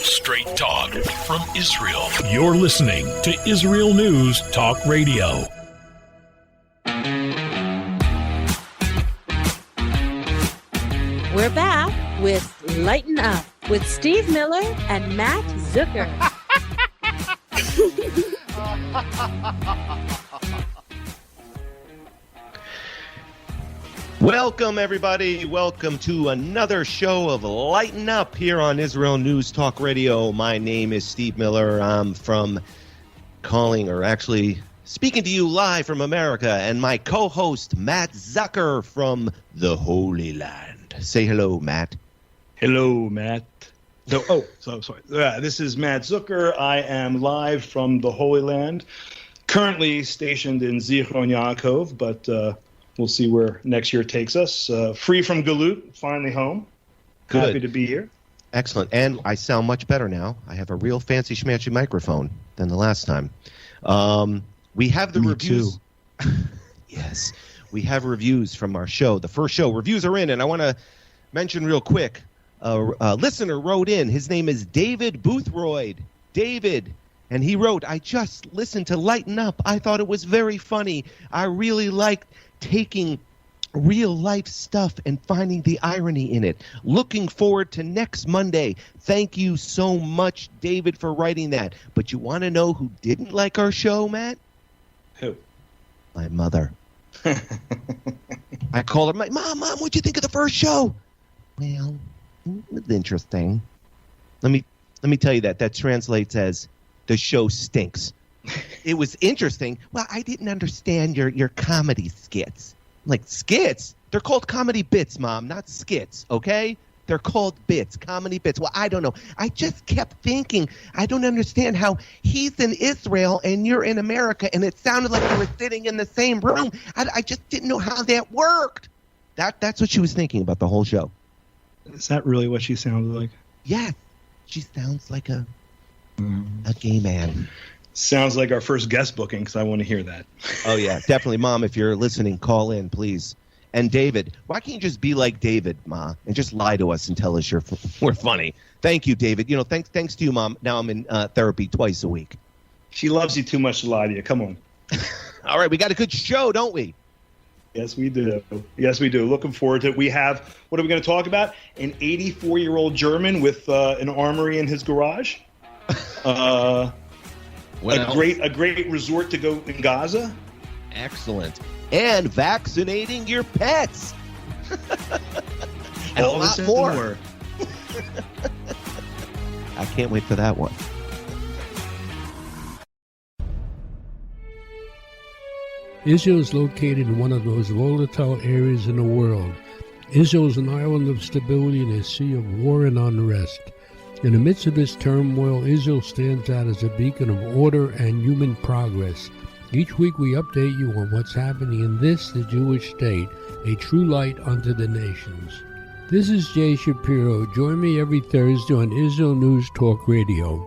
Straight talk from Israel. You're listening to Israel News Talk Radio. We're back with Lighten Up with Steve Miller and Matt Zucker. Welcome, everybody. Welcome to another show of Lighten Up here on Israel News Talk Radio. My name is Steve Miller. I'm speaking to you live from America, and my co-host, Matt Zucker from the Holy Land. Say hello, Matt. Hello, Matt. Sorry. This is Matt Zucker. I am live from the Holy Land, currently stationed in Zichron Yaakov, but we'll see where next year takes us. Free from Galut, finally home. Good. Happy to be here. Excellent. And I sound much better now. I have a real fancy schmancy microphone than the last time. We have the reviews. Too. Yes. We have reviews from our show. The first show. Reviews are in, and I want to mention real quick. A listener wrote in. His name is David Boothroyd. David. And he wrote, I just listened to Lighten Up. I thought it was very funny. I really liked taking real-life stuff and finding the irony in it. Looking forward to next Monday. Thank you so much, David, for writing that. But you want to know who didn't like our show, Matt? Who? My mother. I called her, Mom, what'd you think of the first show? Well, it was interesting. Let me tell you that translates as the show stinks. It was interesting. Well, I didn't understand your comedy skits. Like, skits? They're called comedy bits, Mom, not skits, okay? They're called bits, comedy bits. Well, I don't know. I just kept thinking, I don't understand how he's in Israel and you're in America, and it sounded like you were sitting in the same room. I just didn't know how that worked. That's what she was thinking about the whole show. Is that really what she sounded like? Yes. She sounds like a gay man. Sounds like our first guest booking, because I want to hear that. Oh, yeah, definitely. Mom, if you're listening, call in, please. And David, why can't you just be like David, Ma, and just lie to us and tell us we're funny? Thank you, David. You know, thanks to you, Mom. Now I'm in therapy twice a week. She loves you too much to lie to you. Come on. All right, we got a good show, don't we? Yes, we do. Yes, we do. Looking forward to it. We have, what are we going to talk about? An 84-year-old German with an armory in his garage. A great resort to go in Gaza. Excellent. And vaccinating your pets. And all a lot more. I can't wait for that one. Israel is located in one of the most volatile areas in the world. Israel is an island of stability in a sea of war and unrest. In the midst of this turmoil, Israel stands out as a beacon of order and human progress. Each week we update you on what's happening in this, the Jewish state, a true light unto the nations. This is Jay Shapiro. Join me every Thursday on Israel News Talk Radio.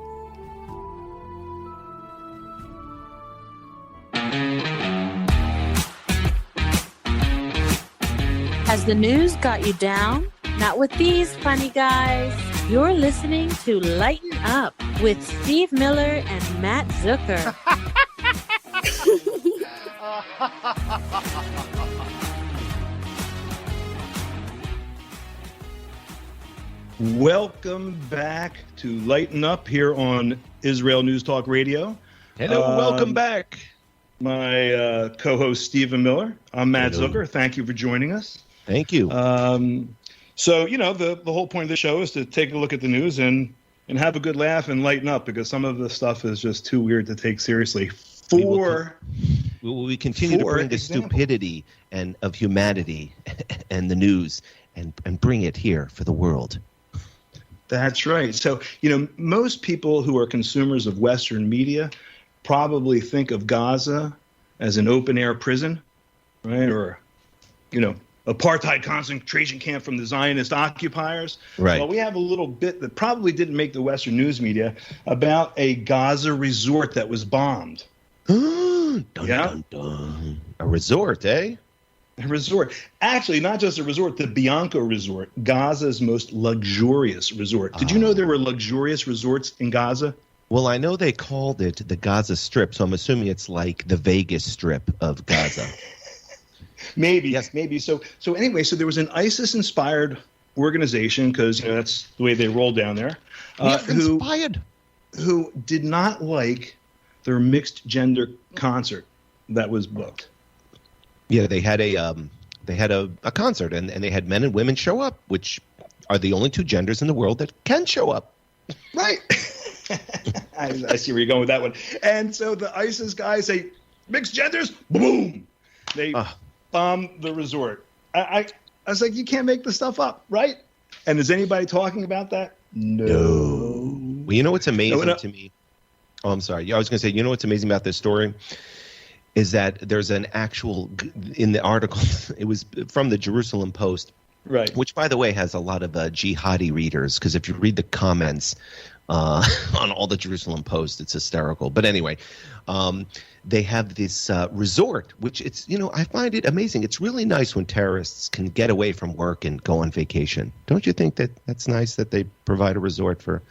Has the news got you down? Not with these funny guys. You're listening to Lighten Up with Steve Miller and Matt Zucker. Welcome back to Lighten Up here on Israel News Talk Radio. Hello, welcome back. My co-host, Stephen Miller. I'm Matt Zucker. Thank you for joining us. Thank you. So, you know, the whole point of the show is to take a look at the news and have a good laugh and lighten up, because some of the stuff is just too weird to take seriously. We continue to bring the stupidity and of humanity and the news and bring it here for the world. That's right. So, you know, most people who are consumers of Western media probably think of Gaza as an open-air prison, right? Or, you know, apartheid concentration camp from the Zionist occupiers. Right. Well, we have a little bit that probably didn't make the Western news media about a Gaza resort that was bombed. Dun, dun, dun. A resort, eh? A resort. Actually, not just a resort, the Bianco Resort, Gaza's most luxurious resort. Did you know there were luxurious resorts in Gaza? Well, I know they called it the Gaza Strip, so I'm assuming it's like the Vegas Strip of Gaza. Maybe, Yes. maybe. So anyway, so there was an ISIS-inspired organization, because that's the way they roll down there, Inspired. who did not like their mixed gender concert that was booked. Yeah, they had a concert, and they had men and women show up, which are the only two genders in the world that can show up. Right. I see where you're going with that one. And so the ISIS guys say, mixed genders, boom. They bomb the resort. I was like, you can't make this stuff up, right? And is anybody talking about that? No. Well, you know what's amazing to me? Oh, I'm sorry. I was going to say, you know what's amazing about this story? Is that there's an actual, in the article, it was from the Jerusalem Post, right? Which, by the way, has a lot of jihadi readers, because if you read the comments on all the Jerusalem Post, it's hysterical. But anyway, they have this resort, which it's, I find it amazing. It's really nice when terrorists can get away from work and go on vacation. Don't you think that that's nice that they provide a resort for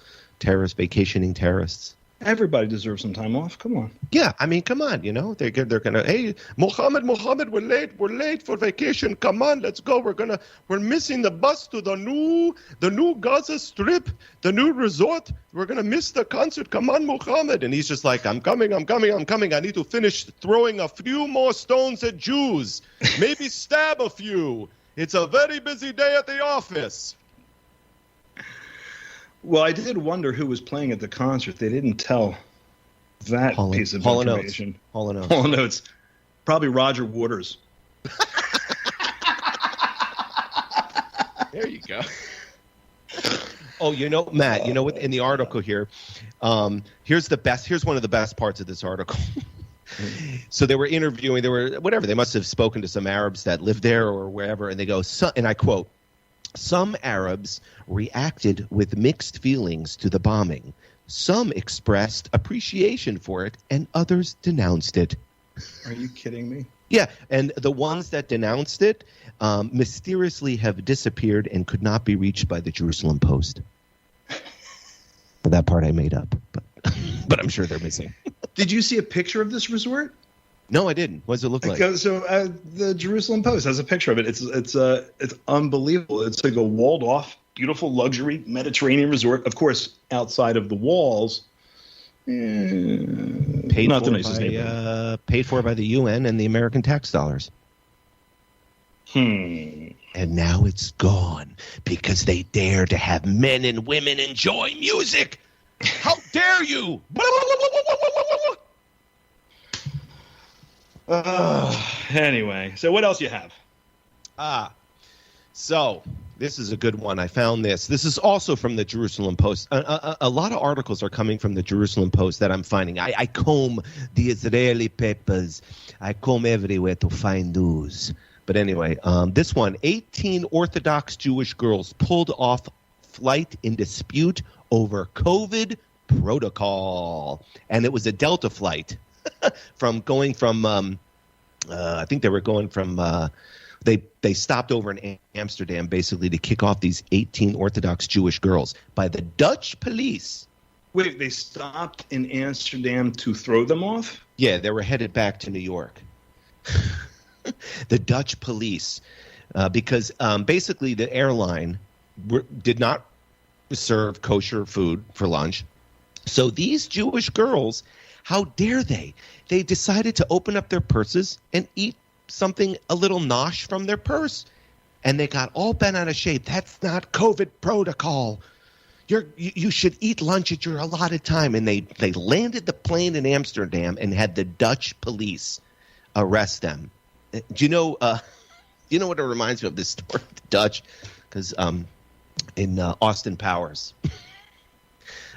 vacationing terrorists? Everybody deserves some time off. Come on. Yeah, I mean, come on, they're gonna, hey, Mohammed, we're late for vacation. Come on, let's go. We're missing the bus to the new Gaza Strip, the new resort. We're gonna miss the concert. Come on, Mohammed. And he's just like, I'm coming. I need to finish throwing a few more stones at Jews. Maybe stab a few. It's a very busy day at the office. Well, I did wonder who was playing at the concert. They didn't tell that piece of information. Hall & Oates. Probably Roger Waters. There you go. Oh, Matt, what, in the article here, here's one of the best parts of this article. So they were interviewing, they must have spoken to some Arabs that lived there or wherever, and they go, and I quote, "Some Arabs reacted with mixed feelings to the bombing. Some expressed appreciation for it, and others denounced it." Are you kidding me? Yeah, and the ones that denounced it mysteriously have disappeared and could not be reached by the Jerusalem Post. Well, that part I made up, but I'm sure they're missing. Did you see a picture of this resort? No, I didn't. What does it look like? So the Jerusalem Post has a picture of it. It's unbelievable. It's like a walled off, beautiful luxury Mediterranean resort. Of course, outside of the walls. Paid for by the UN and the American tax dollars. And now it's gone because they dare to have men and women enjoy music. How dare you? Anyway, so what else you have? So this is a good one. I found this. This is also from the Jerusalem Post. A lot of articles are coming from the Jerusalem Post that I'm finding. I comb the Israeli papers. I comb everywhere to find news. But anyway, this one, 18 Orthodox Jewish girls pulled off flight in dispute over COVID protocol. And it was a Delta flight. I think they were going from they stopped over in Amsterdam basically to kick off these 18 Orthodox Jewish girls by the Dutch police. Wait, they stopped in Amsterdam to throw them off? Yeah, they were headed back to New York. The Dutch police, because basically the airline did not serve kosher food for lunch. So these Jewish girls, how dare they? They decided to open up their purses and eat something a little nosh from their purse. And they got all bent out of shape. That's not COVID protocol. You should eat lunch at your allotted time. And they landed the plane in Amsterdam and had the Dutch police arrest them. Do you know what it reminds me of, this story? The Dutch, because in Austin Powers.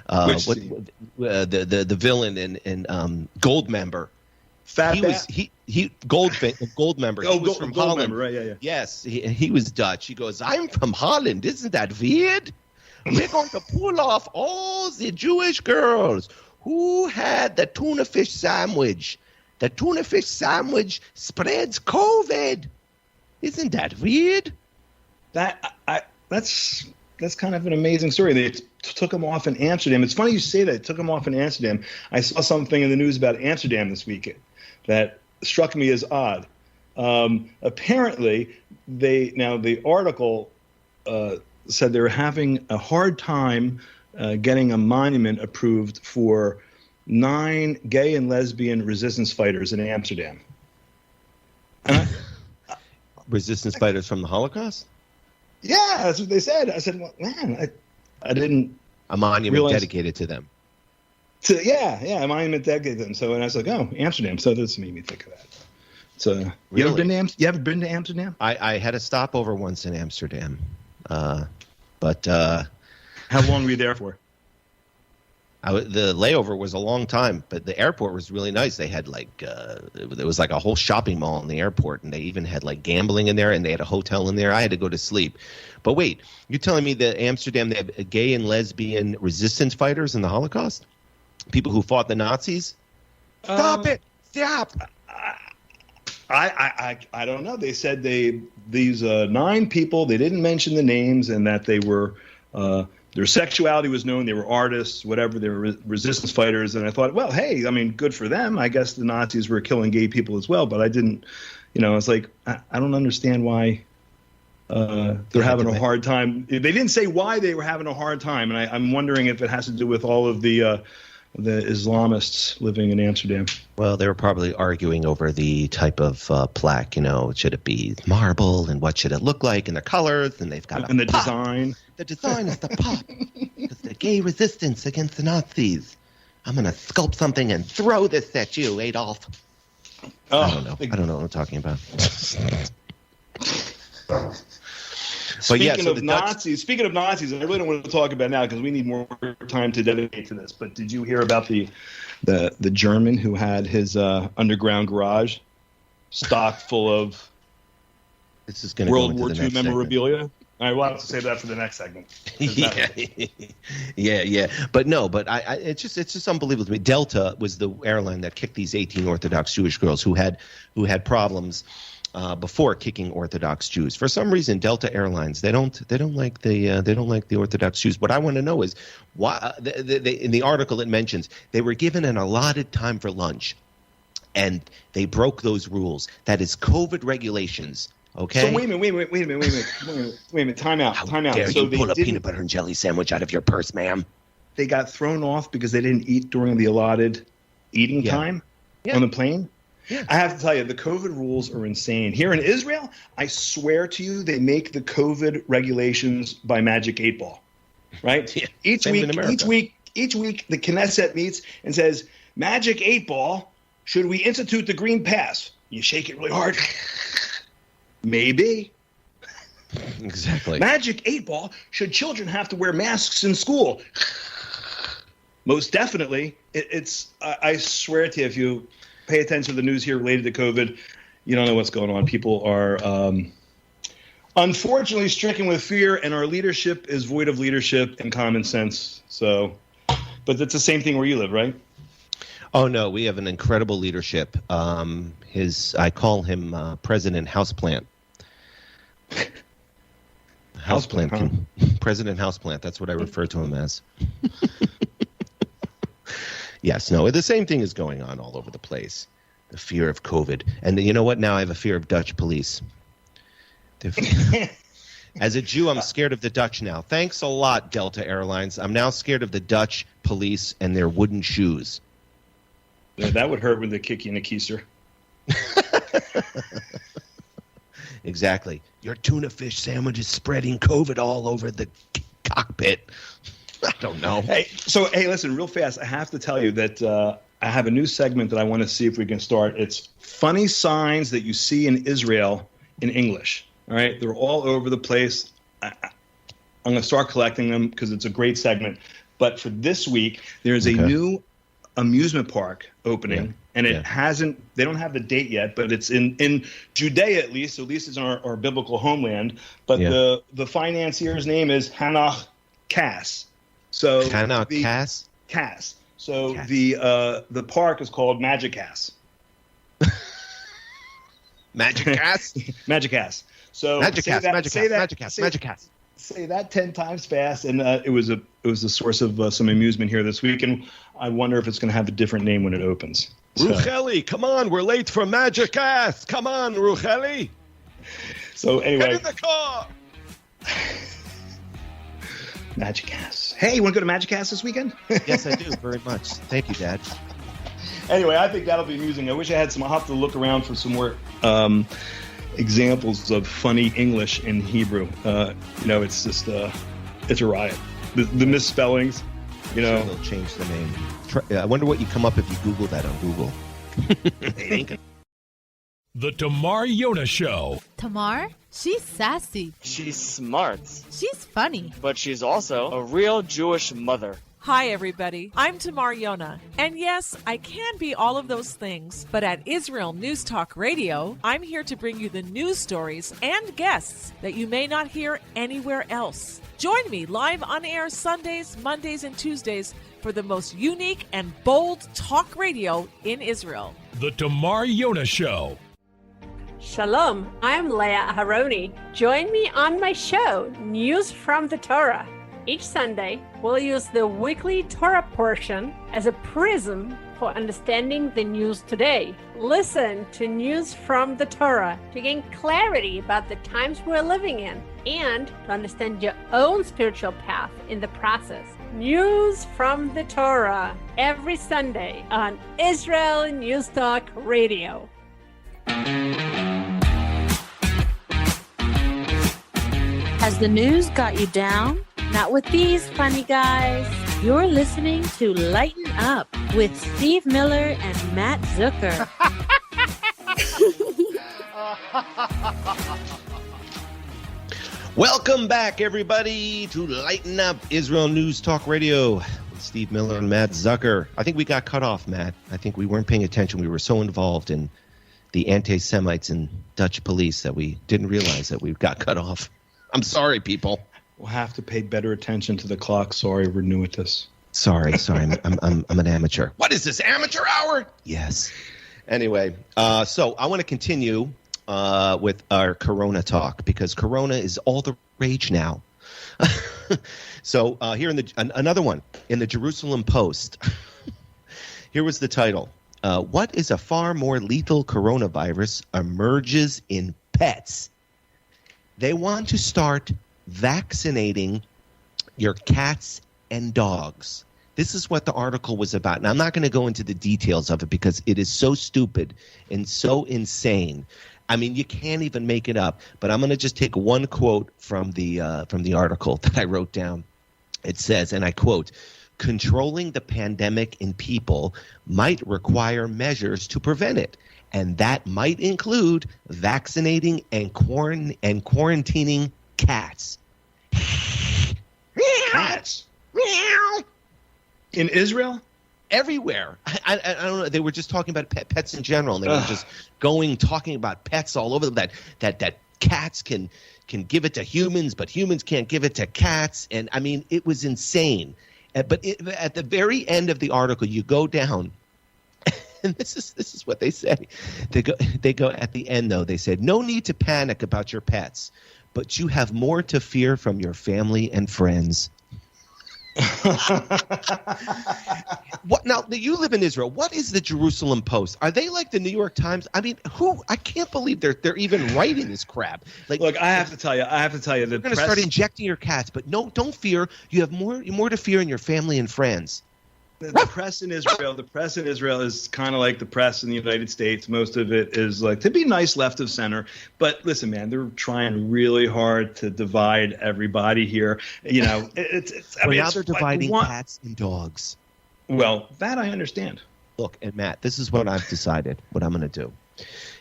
The villain in Goldmember. Goldmember. Oh, he was from Holland. Right, yeah. Yes, he was Dutch. He goes, "I'm from Holland. Isn't that weird? We're going to pull off all the Jewish girls who had the tuna fish sandwich. The tuna fish sandwich spreads COVID." Isn't that weird? That's kind of an amazing story. They took him off in Amsterdam. It's funny you say that. They took him off in Amsterdam. I saw something in the news about Amsterdam this week that struck me as odd. Apparently, the article said they were having a hard time getting a monument approved for 9 gay and lesbian resistance fighters in Amsterdam. Resistance fighters from the Holocaust? Yeah, that's what they said. I said, well, man, I didn't. A monument dedicated to them. A monument dedicated to them. So, and I was like, oh, Amsterdam. So this made me think of that. So, you ever been to Amsterdam? I had a stopover once in Amsterdam, but how long were you there for? The layover was a long time, but the airport was really nice. They had there was like a whole shopping mall in the airport, and they even had like gambling in there, and they had a hotel in there. I had to go to sleep. But wait, you're telling me that Amsterdam, they have gay and lesbian resistance fighters in the Holocaust? People who fought the Nazis? Stop it! Stop! I don't know. They said these 9 people, they didn't mention the names, and that they were their sexuality was known. They were artists, whatever. They were resistance fighters. And I thought, well, hey, I mean, good for them. I guess the Nazis were killing gay people as well. But I didn't, it's like, I don't understand why they're having a hard time. They didn't say why they were having a hard time. And I'm wondering if it has to do with all of the Islamists living in Amsterdam. Well, they were probably arguing over the type of plaque, should it be marble and what should it look like and the colors, and they've got the design. The design is the pop. It's the gay resistance against the Nazis. I'm going to sculpt something and throw this at you, Adolf. Oh, I don't know. I don't know what I'm talking about. Speaking of Nazis, I really don't want to talk about it now because we need more time to dedicate to this. But did you hear about the German who had his underground garage stocked full of World War II memorabilia? All right, we'll have to save that for the next segment. Yeah. But it's just unbelievable to me. Delta was the airline that kicked these 18 Orthodox Jewish girls who had problems before kicking Orthodox Jews. For some reason, Delta Airlines they don't like the Orthodox Jews. What I want to know is why. In the article it mentions they were given an allotted time for lunch, and they broke those rules. That is COVID regulations. Okay. So wait a minute. Time out. How dare you pull a peanut butter and jelly sandwich out of your purse, ma'am? They got thrown off because they didn't eat during the allotted eating time on the plane. Yeah. I have to tell you, the COVID rules are insane. Here in Israel, I swear to you, they make the COVID regulations by Magic 8 Ball, right? Yeah. Each week, the Knesset meets and says, Magic 8 Ball, should we institute the green pass? You shake it really hard. Maybe. Exactly. Magic 8 Ball, should children have to wear masks in school? Most definitely. I swear to you, if you pay attention to the news here related to COVID, you don't know what's going on. People are unfortunately stricken with fear, and our leadership is void of leadership and common sense. So, but that's the same thing where you live, right? Oh, no, we have an incredible leadership. I call him President Houseplant. President Houseplant. That's what I refer to him as. Yes, no, the same thing is going on all over the place. The fear of COVID. And you know what? Now I have a fear of Dutch police. As a Jew, I'm scared of the Dutch now. Thanks a lot, Delta Airlines. I'm now scared of the Dutch police and their wooden shoes. Yeah, that would hurt when they kick you in the keister. Exactly. Your tuna fish sandwich is spreading COVID all over the cockpit. I don't know. Hey, listen, real fast. I have to tell you that I have a new segment that I want to see if we can start. It's funny signs that you see in Israel in English. All right, they're all over the place. I'm going to start collecting them because it's a great segment. But for this week, there's a new amusement park opening, and it hasn't. They don't have the date yet, but it's in Judea at least. So at least it's in our biblical homeland. But the financier's name is Hanach Cass. So Cass. So the park is called Magic Cass. Magic Cass? Magic Cass. So Magic Cast. Say that 10 times fast, and it was a source of some amusement here this week, and I wonder if it's going to have a different name when it opens. Rucheli, come on, we're late for Magic Cast. Come on, Rucheli. So anyway, get in the car. Magic Cast. Hey, you want to go to Magic Cast this weekend? Yes, I do very much. Thank you, Dad. Anyway, I think that'll be amusing. I wish I had some. I'll have to look around for some more examples of funny English in Hebrew. It's just it's a riot. The misspellings. Sure they'll change the name. I wonder what you come up if you Google that on Google. The Tamar Yona Show. Tamar? She's sassy. She's smart. She's funny. But she's also a real Jewish mother. Hi, everybody. I'm Tamar Yona. And yes, I can be all of those things. But at Israel News Talk Radio, I'm here to bring you the news stories and guests that you may not hear anywhere else. Join me live on air Sundays, Mondays, and Tuesdays for the most unique and bold talk radio in Israel. The Tamar Yona Show. Shalom, I'm Leah Aharoni. Join me on my show, News from the Torah. Each Sunday, we'll use the weekly Torah portion as a prism for understanding the news today. Listen to News from the Torah to gain clarity about the times we're living in and to understand your own spiritual path in the process. News from the Torah every Sunday on Israel News Talk Radio. Has the news got you down? Not with these funny guys. You're listening to Lighten Up with Steve Miller and Matt Zucker. Welcome back, everybody, to Lighten Up, Israel News Talk Radio with Steve Miller and Matt Zucker. I think we got cut off, Matt. I think we weren't paying attention. We were so involved in the anti-Semites and Dutch police that we didn't realize that we got cut off. I'm sorry, people. We'll have to pay better attention to the clock. Sorry, we're new at this. Sorry. I'm an amateur. What is this, amateur hour? Yes. Anyway, so I want to continue with our Corona talk because Corona is all the rage now. So here in another one in the Jerusalem Post. Here was the title. What is a far more lethal coronavirus emerges in pets? They want to start vaccinating your cats and dogs. This is what the article was about. Now, I'm not going to go into the details of it because it is so stupid and so insane. I mean, you can't even make it up. But I'm going to just take one quote from the article that I wrote down. It says, and I quote, "Controlling the pandemic in people might require measures to prevent it. And that might include vaccinating and quarantining cats." Cats? In Israel? Everywhere. I don't know. They were just talking about pets in general. And they were just talking about pets all over them. That cats can give it to humans, but humans can't give it to cats. And, I mean, it was insane. But at the very end of the article, you go down. And this is what they say. They go at the end, though. They said, "No need to panic about your pets, but you have more to fear from your family and friends." What now? You live in Israel. What is the Jerusalem Post? Are they like the New York Times? I mean, who? I can't believe they're even writing this crap. Like, look, I have to tell you, they're going to start injecting your cats, but no, don't fear. You have more to fear in your family and friends. The press in Israel is kind of like the press in the United States. Most of it is like to be nice, left of center. But listen, man, they're trying really hard to divide everybody here. You know, they're dividing cats and dogs. Well, that I understand. Look, and Matt, this is what I've decided. What I'm going to do,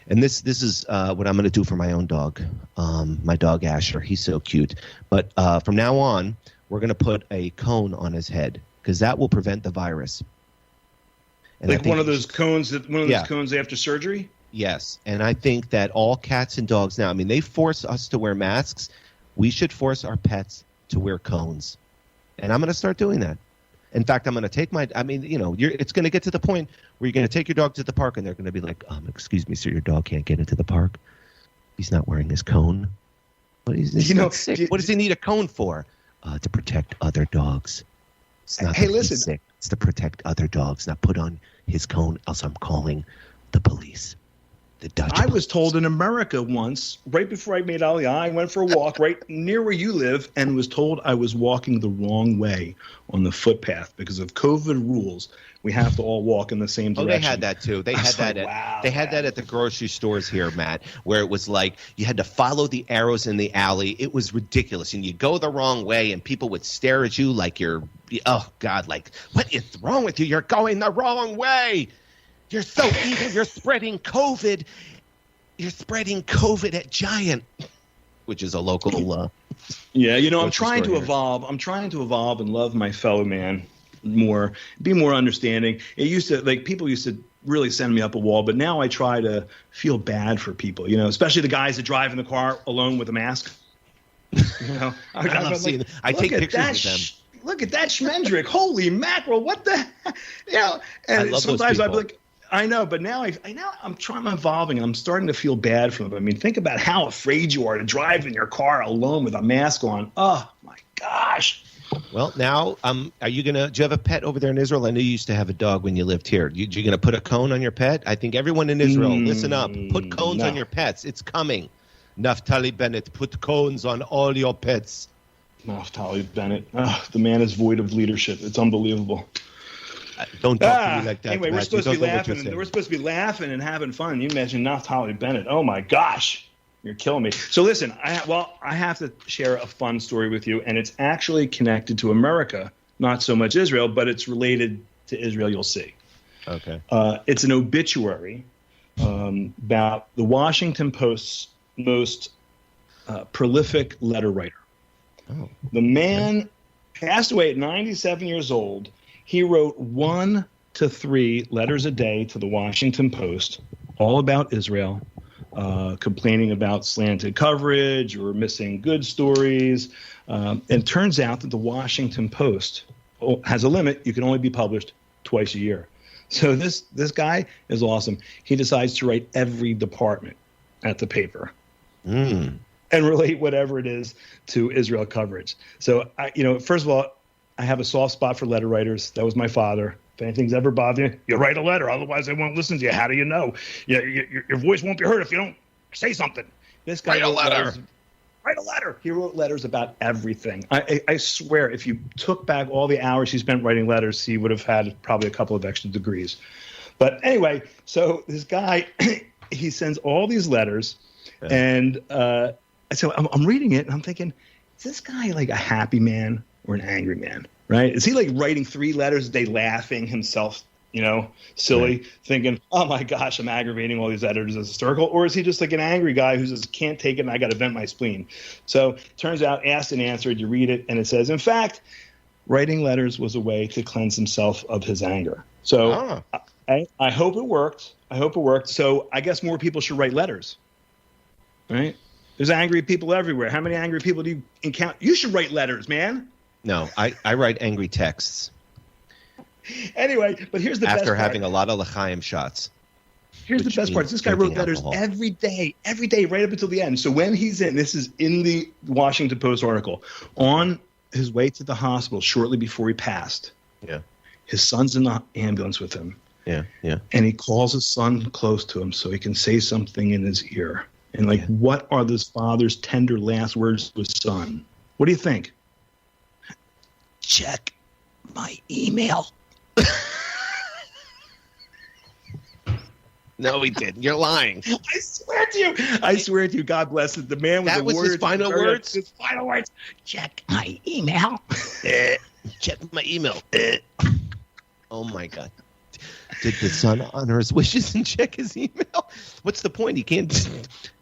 and this is what I'm going to do for my own dog. My dog Asher, he's so cute. But from now on, we're going to put a cone on his head, because that will prevent the virus. And like one of those cones after surgery? Yes. And I think that all cats and dogs now, I mean, they force us to wear masks. We should force our pets to wear cones. And I'm going to start doing that. In fact, I'm going to take it's going to get to the point where you're going to take your dog to the park and they're going to be like, "Excuse me, sir, your dog can't get into the park He's not wearing his cone. But he's not sick. What does he need a cone for? To protect other dogs. It's not that he's sick. It's to protect other dogs. Not put on his cone, else I'm calling the police. The Dutch police. Was told in America once, right before I made Aliyah, I went for a walk right near where you live and was told I was walking the wrong way on the footpath because of COVID rules. We have to all walk in the same direction. Oh, they had that too. They had that. They had that at the grocery stores here, Matt, where it was like you had to follow the arrows in the alley. It was ridiculous, and you go the wrong way, and people would stare at you like you're, oh God, like what is wrong with you? You're going the wrong way. You're so evil. You're spreading COVID. You're spreading COVID at Giant, which is a local. Yeah, I'm trying to evolve. I'm trying to evolve and love my fellow man more, be more understanding. It used to, people used to really send me up a wall, but now I try to feel bad for people, especially the guys that drive in the car alone with a mask. I take pictures of them. Look at that Schmendrick. Holy mackerel. What the and sometimes I'd be like, I know, but now I'm evolving and I'm starting to feel bad for them. I mean, think about how afraid you are to drive in your car alone with a mask on. Oh my gosh. Well, now, do you have a pet over there in Israel? I know you used to have a dog when you lived here. You going to put a cone on your pet? I think everyone in Israel, listen up. Put cones on your pets. It's coming. Naftali Bennett, put cones on all your pets. Naftali Bennett. The man is void of leadership. It's unbelievable. Don't talk to me like that. Anyway, we're supposed to be laughing. We're supposed to be laughing and having fun. You imagine Naftali Bennett. Oh, my gosh. You're killing me. So listen, I have to share a fun story with you, and it's actually connected to America, not so much Israel, but it's related to Israel. You'll see. Okay. It's an obituary about the Washington Post's most prolific letter writer. Oh. The man passed away at 97 years old. He wrote 1 to 3 letters a day to the Washington Post, all about Israel. Complaining about slanted coverage or missing good stories. And turns out that the Washington Post has a limit. You can only be published twice a year. So this guy is awesome. He decides to write every department at the paper and relate whatever it is to Israel coverage. So, first of all, I have a soft spot for letter writers. That was my father. If anything's ever bothering you, you write a letter. Otherwise, they won't listen to you. How do you know? Your voice won't be heard if you don't say something. This guy write a letter. He wrote letters about everything. I swear, if you took back all the hours he spent writing letters, he would have had probably a couple of extra degrees. But anyway, so this guy, he sends all these letters, and so I'm reading it, and I'm thinking, is this guy like a happy man or an angry man? Right? Is he like writing 3 letters a day, laughing himself, silly, thinking, oh my gosh, I'm aggravating all these editors as hysterical? Or is he just like an angry guy who says, can't take it and I got to vent my spleen? So turns out, asked and answered, you read it and it says, in fact, writing letters was a way to cleanse himself of his anger. So I hope it worked. So I guess more people should write letters, right? There's angry people everywhere. How many angry people do you encounter? You should write letters, man. No, I write angry texts. Anyway, but here's the best part. After having a lot of L'chaim shots. Here's the best part. This guy wrote letters every day, right up until the end. So when he's this is in the Washington Post article, on his way to the hospital shortly before he passed, his son's in the ambulance with him. Yeah. And he calls his son close to him so he can say something in his ear. And what are this father's tender last words to his son? What do you think? Check my email. No, he didn't. You're lying. I swear to you. God bless it. The man with that the was words. His final words? His final words. Check my email. Check my email. Oh, my God. Did the son honor his wishes and check his email? What's the point? He can't.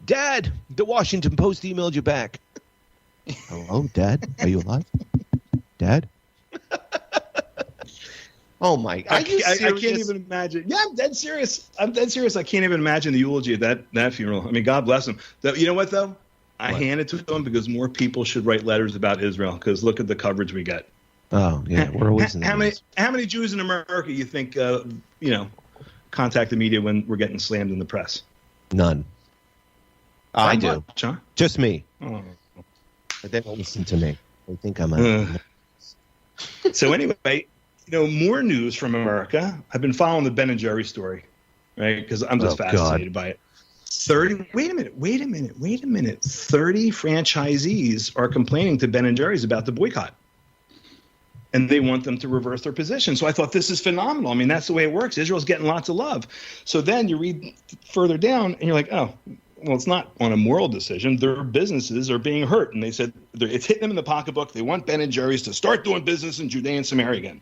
Dad, the Washington Post emailed you back. Hello, Dad? Are you alive? Dad? Oh my! I can't even imagine. Yeah, I'm dead serious. I can't even imagine the eulogy at that funeral. I mean, God bless him. You know what though? I hand it to him because more people should write letters about Israel. Because look at the coverage we get. Oh yeah, we're always in the news. How many Jews in America you think contact the media when we're getting slammed in the press? None. I do. Much, huh? Just me. Oh. But they don't listen to me. They think I'm a... So anyway, more news from America. I've been following the Ben and Jerry story, right? Because I'm just fascinated by it. 30. Wait a minute. 30 franchisees are complaining to Ben and Jerry's about the boycott, and they want them to reverse their position. So I thought, this is phenomenal. I mean, that's the way it works. Israel's getting lots of love. So then you read further down, and you're like, oh, well, it's not on a moral decision. Their businesses are being hurt, and they said it's hitting them in the pocketbook. They want Ben and Jerry's to start doing business in Judea and Samaria again.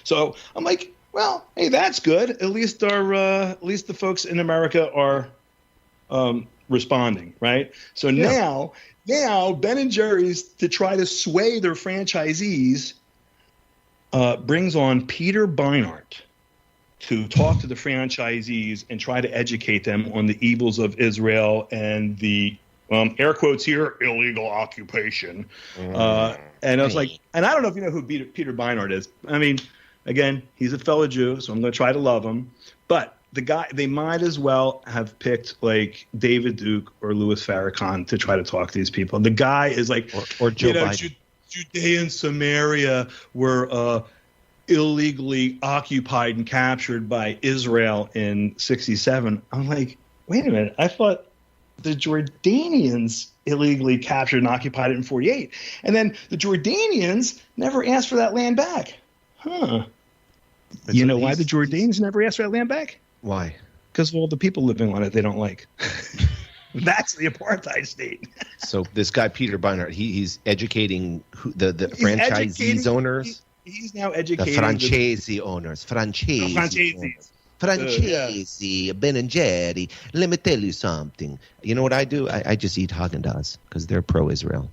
So I'm like, well, hey, that's good. At least the folks in America are responding, right? So now Ben and Jerry's, to try to sway their franchisees, brings on Peter Beinart to talk to the franchisees and try to educate them on the evils of Israel and the air quotes here, illegal occupation. And I was like, and I don't know if you know who Peter Beinart is. I mean, again, he's a fellow Jew, so I'm going to try to love him. But the guy, they might as well have picked like David Duke or Louis Farrakhan to try to talk to these people. The guy is like, or Joe Biden. Judea and Samaria were illegally occupied and captured by Israel in 1967. I'm like, wait a minute. I thought the Jordanians illegally captured and occupied it in 1948. And then the Jordanians never asked for that land back. Huh. You know why the Jordanians never asked for that land back? Why? Because of all the people living on it they don't like. That's the apartheid state. So this guy, Peter Beinart, he's educating the franchisees owners? He's now educating the franchisee owners. Franchisee, Ben and Jerry. Let me tell you something. You know what I do? I just eat Haagen-Dazs because they're pro-Israel.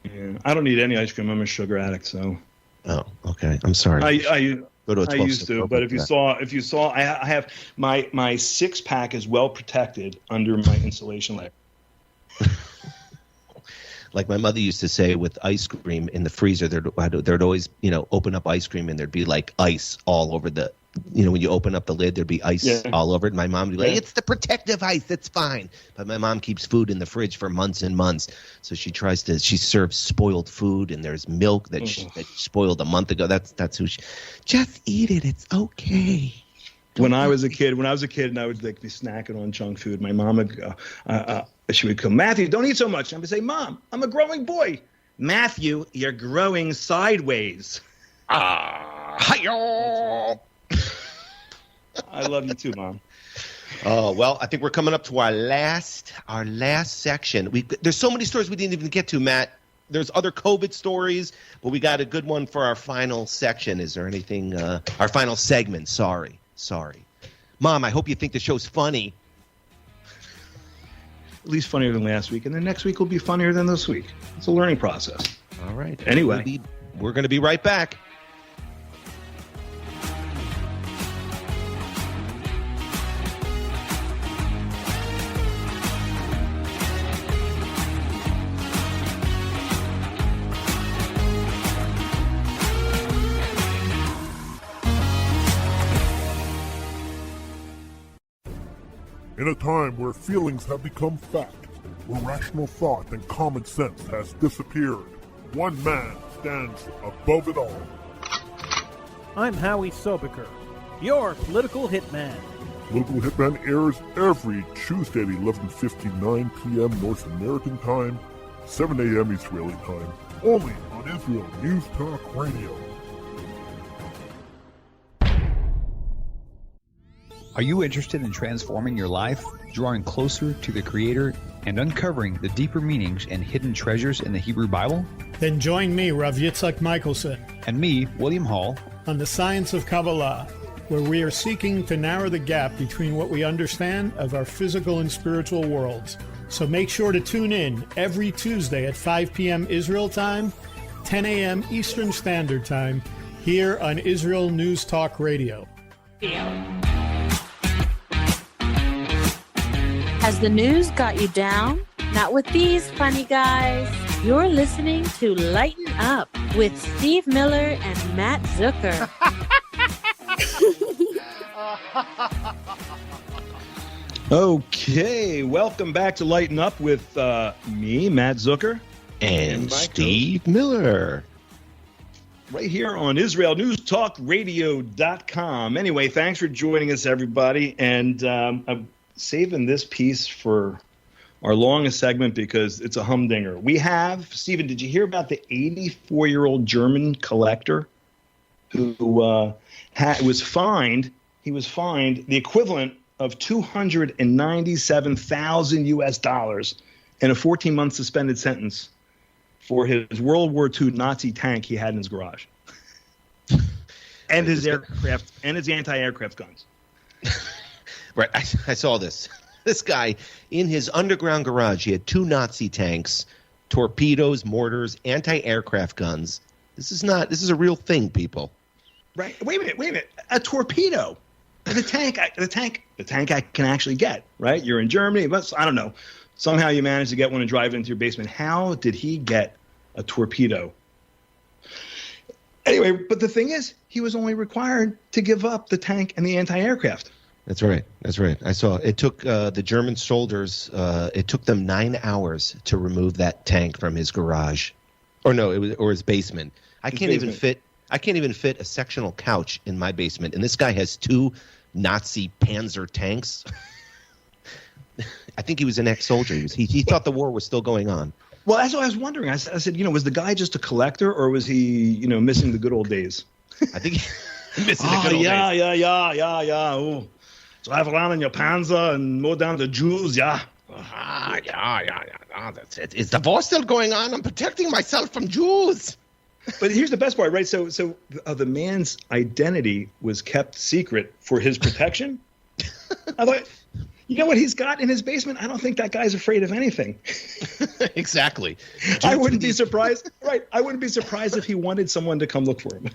Yeah, I don't need any ice cream. I'm a sugar addict, so. Oh, okay. I'm sorry. I Go to a used to, but if you saw, I have my 6-pack is well protected under my insulation layer. Like my mother used to say, with ice cream in the freezer, there'd always, open up ice cream and there'd be like ice all over the, when you open up the lid, there'd be ice all over it. My mom would be like, it's the protective ice, it's fine. But my mom keeps food in the fridge for months and months. So she serves spoiled food, and there's milk that she spoiled a month ago. That's who just eat it. It's okay. When I was a kid, and I would be snacking on junk food, my mom would go, she would come, Matthew, don't eat so much. I would say, Mom, I'm a growing boy. Matthew, you're growing sideways. Hi-yo. I love you too, Mom. Oh, well, I think we're coming up to our last section. There's so many stories we didn't even get to, Matt. There's other COVID stories, but we got a good one for our final section. Is there anything? Our final segment. Sorry. Mom, I hope you think the show's funny. At least funnier than last week, and then next week will be funnier than this week. It's a learning process. All right. Anyway. We're going to be right back. In a time where feelings have become fact, where rational thought and common sense has disappeared, one man stands above it all. I'm Howie Sobiker, your political hitman. Political Hitman airs every Tuesday at 11:59 p.m. North American time, 7 a.m. Israeli time, only on Israel News Talk Radio. Are you interested in transforming your life, drawing closer to the Creator, and uncovering the deeper meanings and hidden treasures in the Hebrew Bible? Then join me, Rav Yitzhak Michelson, and me, William Hall, on the Science of Kabbalah, where we are seeking to narrow the gap between what we understand of our physical and spiritual worlds. So make sure to tune in every Tuesday at 5 p.m. Israel time, 10 a.m. Eastern Standard Time, here on Israel News Talk Radio. Has the news got you down? Not with these funny guys. You're listening to Lighten Up with Steve Miller and Matt Zucker. Okay, welcome back to Lighten Up with me, Matt Zucker. And Steve Miller. Right here on IsraelNewsTalkRadio.com. Anyway, thanks for joining us, everybody. And I'm saving this piece for our longest segment because it's a humdinger. We have, Stephen, did you hear about the 84-year-old German collector who was fined? He was fined the equivalent of $297,000 US and a 14-month suspended sentence for his World War II Nazi tank he had in his garage, and his aircraft and his anti-aircraft guns. Right, I saw this. This guy in his underground garage, he had 2 Nazi tanks, torpedoes, mortars, anti-aircraft guns. This is a real thing, people. Right? Wait a minute. A torpedo. The tank I can actually get. Right? You're in Germany, but I don't know. Somehow you managed to get one and drive it into your basement. How did he get a torpedo? Anyway, but the thing is, he was only required to give up the tank and the anti-aircraft. That's right. I saw it took the German soldiers. It took them 9 hours to remove that tank from his garage, or his basement. I can't even fit a sectional couch in my basement, and this guy has 2 Nazi Panzer tanks. I think he was an ex-soldier. He thought the war was still going on. Well, that's what I was wondering. I said, was the guy just a collector, or was he, missing the good old days? I think missing the good old days. Yeah. Oh, drive around in your Panzer and mow down the Jews, yeah. Yeah. That's it. Is the war still going on? I'm protecting myself from Jews. But here's the best part, right? So the man's identity was kept secret for his protection. I thought, you know what he's got in his basement? I don't think that guy's afraid of anything. Exactly. I wouldn't be surprised. Right. I wouldn't be surprised if he wanted someone to come look for him.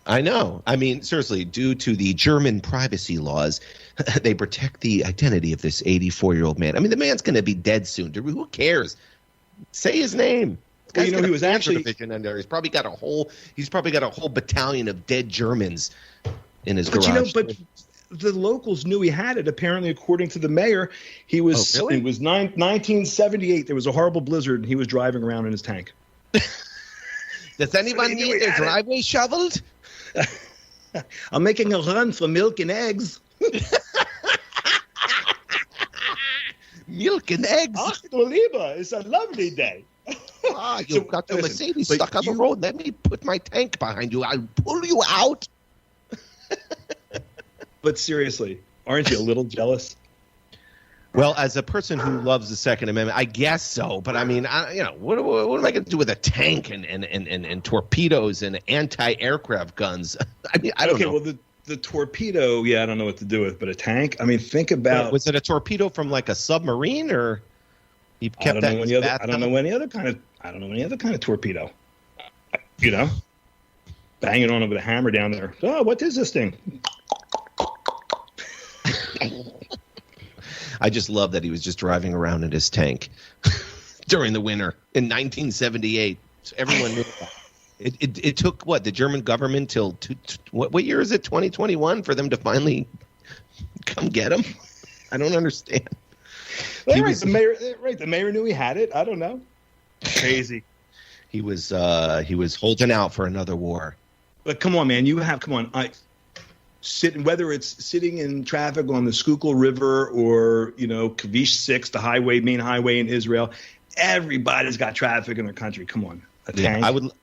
I know. I mean, seriously, due to the German privacy laws, they protect the identity of this 84-year-old man. I mean, the man's going to be dead soon. Who cares? Say his name. Well, he was actually division in there. He's probably got a whole battalion of dead Germans in his garage. But the locals knew he had it. Apparently, according to the mayor, he was. Oh, really? It was 1978. There was a horrible blizzard, and he was driving around in his tank. Does anyone need their driveway shoveled? I'm making a run for milk and eggs. Milk and eggs. Ach du Lieber, it's a lovely day. You've got the Mercedes stuck on the road. Let me put my tank behind you. I'll pull you out. But seriously, aren't you a little jealous? Well, as a person who loves the Second Amendment, I guess so. But I mean, what am I going to do with a tank and torpedoes and anti-aircraft guns? I mean, I don't know. Well, the torpedo, I don't know what to do with. But a tank, I mean, think about. Was it a torpedo from like a submarine, or he kept that in his bathtub? I don't know any other kind of torpedo. Banging on it with a hammer down there. Oh, what is this thing? I just love that he was just driving around in his tank during the winter in 1978. So everyone knew that. It took the German government till what year is it? 2021 for them to finally come get him. I don't understand. The mayor knew he had it. I don't know. Crazy. He was holding out for another war. But come on, man, whether it's sitting in traffic on the Schuylkill River or, Kavish 6, the main highway in Israel, everybody's got traffic in their country. Come on. A tank. I would love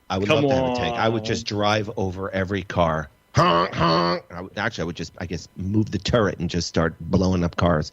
to have a tank. I would just drive over every car. Actually, I would just, move the turret and just start blowing up cars.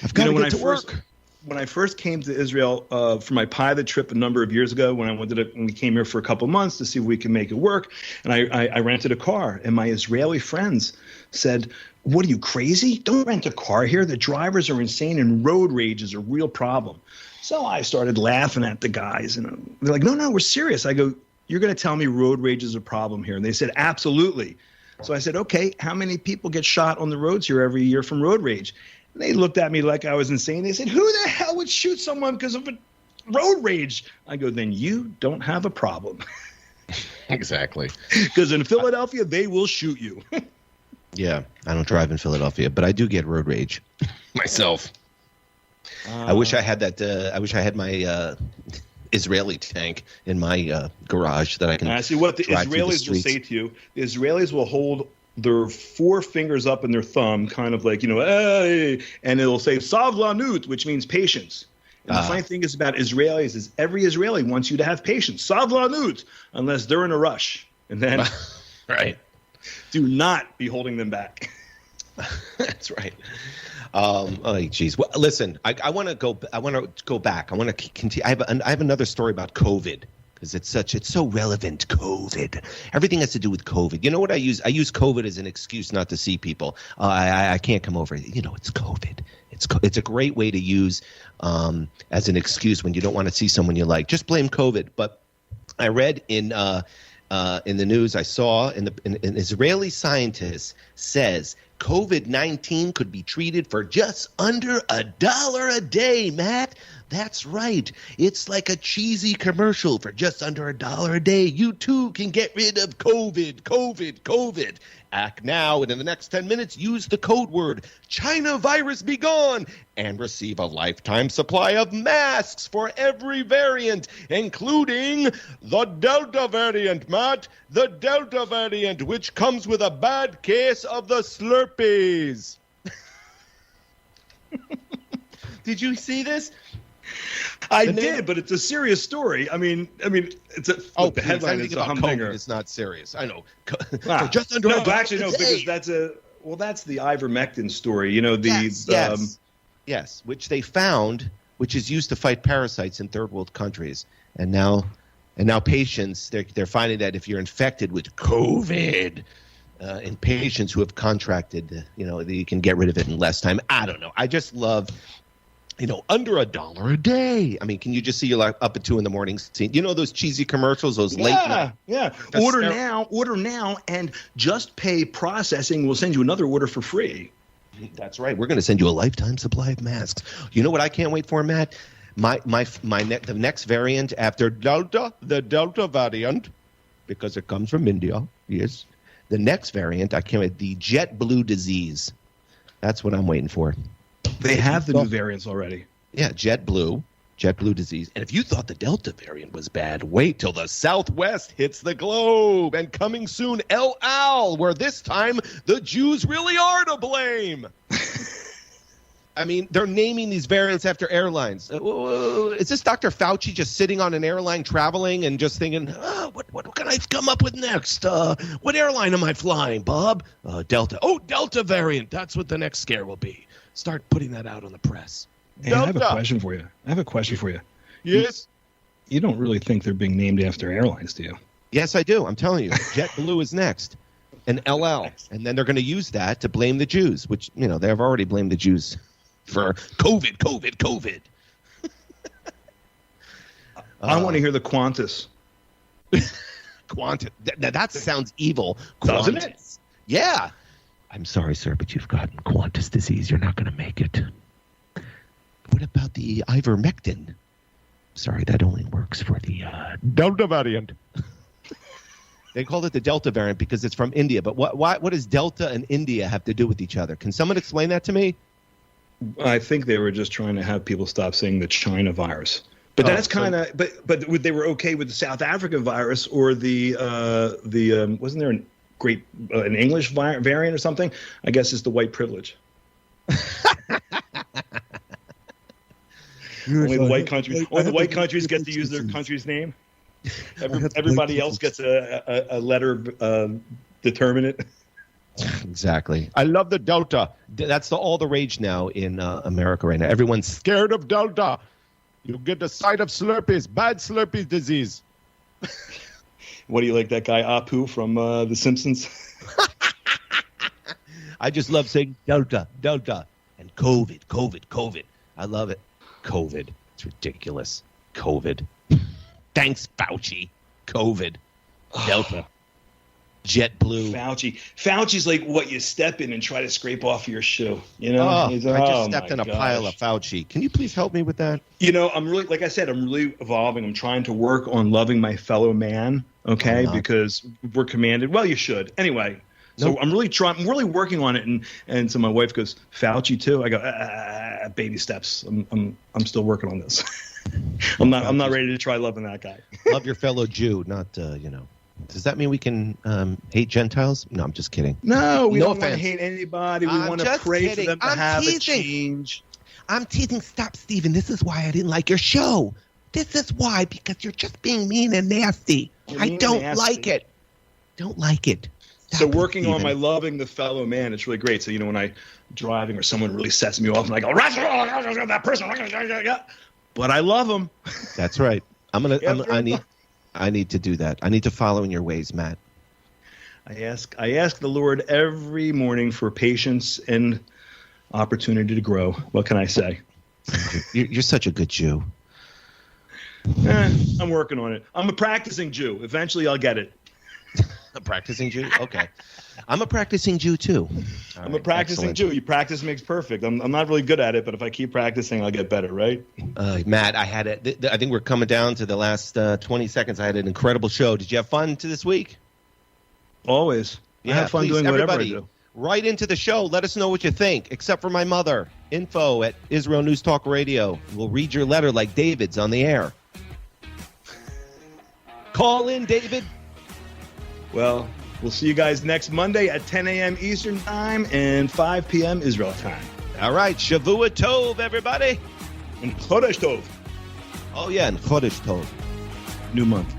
I've got to get to work. When I first came to Israel for my pilot trip a number of years ago, when we came here for a couple months to see if we could make it work, and I rented a car, and my Israeli friends said, "What are you, crazy? Don't rent a car here. The drivers are insane, and road rage is a real problem." So I started laughing at the guys, and they're like, "No, we're serious." I go, "You're going to tell me road rage is a problem here?" And they said, "Absolutely." So I said, "Okay, how many people get shot on the roads here every year from road rage?" And they looked at me like I was insane. They said, "Who the hell would shoot someone because of a road rage?" I go, "Then you don't have a problem." Exactly. Because in Philadelphia, they will shoot you. Yeah, I don't drive in Philadelphia, but I do get road rage. myself. I wish I had that. I wish I had my Israeli tank in my garage that I can. See what the drive through Israelis will say to you. The Israelis will hold their 4 fingers up in their thumb, kind of like, hey, and it'll say "Savlanut," which means patience. And the funny thing is about Israelis is every Israeli wants you to have patience, "Savlanut," unless they're in a rush, and then right. Do not be holding them back. That's right. Oh, geez. Well, listen, I want to go. I want to go back. I want to continue. I have another story about COVID because it's so relevant. COVID. Everything has to do with COVID. You know what I use? I use COVID as an excuse not to see people. I can't come over. It's COVID. It's a great way to use as an excuse when you don't want to see someone you like. Just blame COVID. But I read in the news, I saw an Israeli scientist says COVID-19 could be treated for just under $1 a day, Matt. That's right. It's like a cheesy commercial for just under $1 a day. You too can get rid of COVID. Act now, and in the next 10 minutes, use the code word China virus be gone and receive a lifetime supply of masks for every variant, including the Delta variant, Matt. The Delta variant, which comes with a bad case of the Slurpees. Did you see this? I did, but it's a serious story. I mean, it's the headline is a humdinger. It's not serious. I know. Just under because that's the ivermectin story. Yes, which they found, which is used to fight parasites in third world countries, and now patients they're finding that if you're infected with COVID. In patients who have contracted, you can get rid of it in less time. I don't know. I just love. Under $1 a day. I mean, can you just see you're like up at 2 a.m. seeing, those cheesy commercials, those late night. Yeah. Order now, and just pay processing. We'll send you another order for free. That's right. We're going to send you a lifetime supply of masks. You know what I can't wait for, Matt? The next variant after Delta, the Delta variant, because it comes from India. Yes. The next variant, I can't wait. The jet blue disease. That's what I'm waiting for. They have the new variants already. Yeah, jet blue disease. And if you thought the Delta variant was bad, wait till the Southwest hits the globe. And coming soon, El Al, where this time the Jews really are to blame. I mean, they're naming these variants after airlines. Is this Dr. Fauci just sitting on an airline traveling and just thinking, what can I come up with next? What airline am I flying, Bob? Delta. Oh, Delta variant. That's what the next scare will be. Start putting that out on the press. Hey, I have a question for you. Yes? You don't really think they're being named after airlines, do you? Yes, I do. I'm telling you. JetBlue is next. And LL. And then they're going to use that to blame the Jews, which, they've already blamed the Jews for COVID. I want to hear the Qantas. Qantas. That sounds evil. Doesn't it? Yeah. I'm sorry, sir, but you've gotten Qantas disease. You're not going to make it. What about the ivermectin? Sorry, that only works for the Delta variant. They called it the Delta variant because it's from India. But what does Delta and India have to do with each other? Can someone explain that to me? I think they were just trying to have people stop saying the China virus. But that's kind of but they were okay with the South Africa virus or the wasn't there an English variant or something? I guess it's the white privilege. Only the white countries get to use their country's name. Everybody else gets a letter determine it. Exactly. I love the Delta. That's all the rage now in America right now. Everyone's scared of Delta. You get the sight of Slurpees, bad Slurpees disease. What do you like, that guy Apu from The Simpsons? I just love saying Delta, and COVID. I love it. COVID. It's ridiculous. COVID. Thanks, Fauci. COVID. Delta. JetBlue. Fauci's like what you step in and try to scrape off your shoe. I just stepped in a pile of Fauci. Can you please help me with that? I'm really, like I said, I'm really evolving. I'm trying to work on loving my fellow man. Okay, because we're commanded. Well, you should. Anyway, So I'm really working on it. And so my wife goes, Fauci too? I go, baby steps. I'm still working on this. I'm not ready to try loving that guy. Love your fellow Jew, not, Does that mean we can hate Gentiles? No, I'm just kidding. No, we don't offense. want to hate anybody. We want to pray for them to have a change. I'm teasing. Stop, Stephen. This is why I didn't like your show. This is why, because you're just being mean and nasty. I don't like it. Don't like it. So working on my loving the fellow man, it's really great. So, when I'm driving or someone really sets me off and I go, that person, but I love him. That's right. I need to do that. I need to follow in your ways, Matt. I ask the Lord every morning for patience and opportunity to grow. What can I say? You're such a good Jew. I'm working on it. I'm a practicing Jew. Eventually, I'll get it. A practicing Jew? Okay. I'm a practicing Jew, too. I'm a practicing Jew. You practice makes perfect. I'm not really good at it, but if I keep practicing, I'll get better, right? Matt, I think we're coming down to the last 20 seconds. I had an incredible show. Did you have fun this week? Always. Yeah, I have fun doing whatever I do. Right into the show. Let us know what you think, except for my mother. Info at Israel News Talk Radio. We'll read your letter like David's on the air. Call in, David. Well, we'll see you guys next Monday at 10 a.m. Eastern Time and 5 p.m. Israel time. All right. Shavua Tov, everybody. And Chodesh Tov. Oh, yeah, and Chodesh Tov. New month.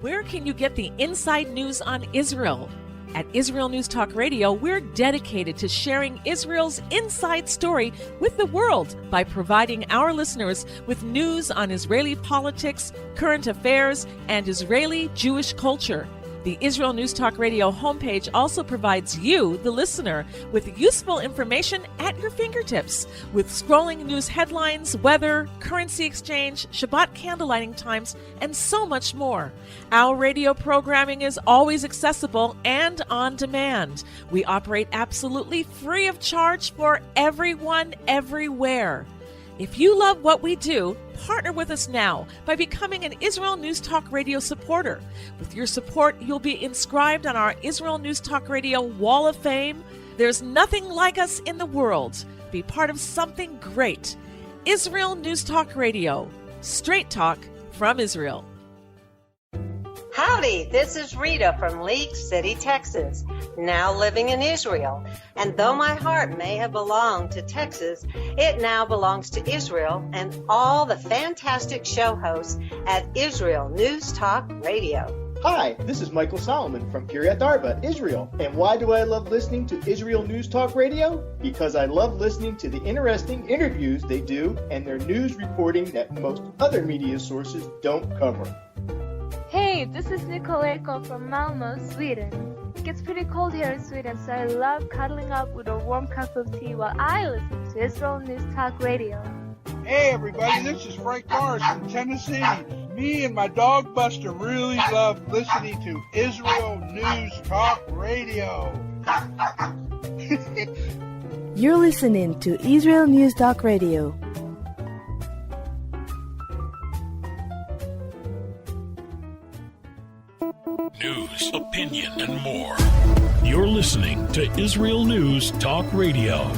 Where can you get the inside news on Israel? At Israel News Talk Radio, we're dedicated to sharing Israel's inside story with the world by providing our listeners with news on Israeli politics, current affairs, and Israeli Jewish culture. The Israel News Talk Radio homepage also provides you, the listener, with useful information at your fingertips, with scrolling news headlines, weather, currency exchange, Shabbat candlelighting times, and so much more. Our radio programming is always accessible and on demand. We operate absolutely free of charge for everyone, everywhere. If you love what we do, partner with us now by becoming an Israel News Talk Radio supporter. With your support, you'll be inscribed on our Israel News Talk Radio Wall of Fame. There's nothing like us in the world. Be part of something great. Israel News Talk Radio. Straight talk from Israel. Howdy, this is Rita from League City, Texas, now living in Israel. And though my heart may have belonged to Texas, it now belongs to Israel and all the fantastic show hosts at Israel News Talk Radio. Hi, this is Michael Solomon from Kiryat Arba, Israel. And why do I love listening to Israel News Talk Radio? Because I love listening to the interesting interviews they do and their news reporting that most other media sources don't cover. Hey, this is Nicoleko from Malmö, Sweden. It gets pretty cold here in Sweden, so I love cuddling up with a warm cup of tea while I listen to Israel News Talk Radio. Hey everybody, this is Frank Morris from Tennessee. Me and my dog Buster really love listening to Israel News Talk Radio. You're listening to Israel News Talk Radio. News, opinion, and more. You're listening to Israel News Talk Radio.